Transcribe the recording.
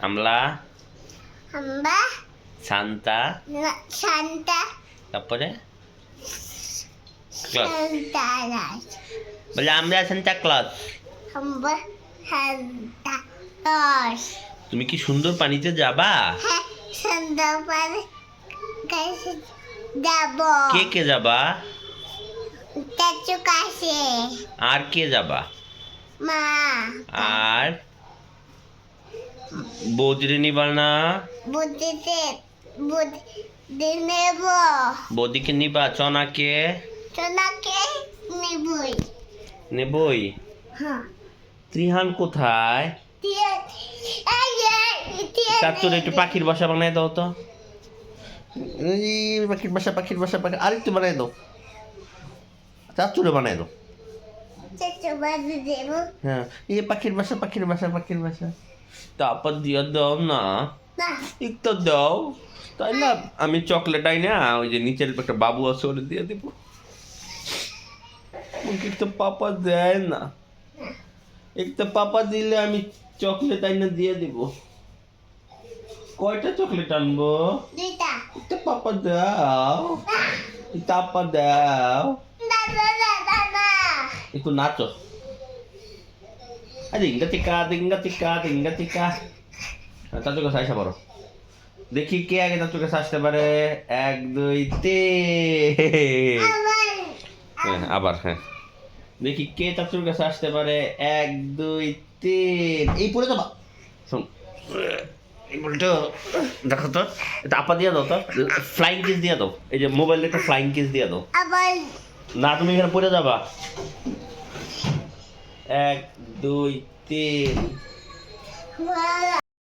আমলা, আমরা Santa, Santa তারপরে clause. Santa বলে আমরা সান্তা ক্লজ। আমরা সান্তা ক্লজ। তুমি কি সুন্দর পানিতে যাবা? হ্যাঁ, সান্তা পারে কাছে যাব। কে কে যাবা? চাচু কাছে আর কে যাবা? মা আর বৌদিরে নিবা না? বুদ্ধিতে বুদ্ধি নেব। বৌদিকে নিবা? চনাকে সোনাকে নেবই। নেবই। হ্যাঁ ত্রিহান কোথায়? চাচুর একটু পাখির বাসা বানাই দাও তো। এই পাখির বাসা আরেকটু বানাই দাও। চাচুরে বানাই দাও। চাচু বাজে দেব। হ্যাঁ, এই পাখির বাসা তারপর দিয়ে দাও না, না একটু দাও। তাই না, আমি চকলেট আই না, ওই যে নিচের একটা বাবু আছে ওরে দিয়ে দিব। কিন্তু পাপা দেয় না। একটা পাপা দিলে আমি চকলেট আইনা দিয়ে দিব। কয়টা চকলেট আনবো? দুইটা। একটা পাপা দাও, একটা আপা দাও। দাদা দাদা একটু নাচো। ডিঙ্গা টিকা। চাচুর কাছে আসা পারো। দেখি কে আগে চাচুর কাছে আসতে পারে। 1 2 3। হ্যাঁ, আবার হ্যাঁ। দেখি কে চাচুর কাছে আসতে পারে। 1 2 3। এই পড়ে যাবা। শোন, এই বলটা দেখো তো, এটা আপা দিয়ে দাও তো। ফ্লাইং কিস দিয়ে দাও। এই যে মোবাইল একটা ফ্লাইং কিস দিয়ে দাও। আবার না, তুমি এখানে পড়ে যাবা। 1 2 3। বলা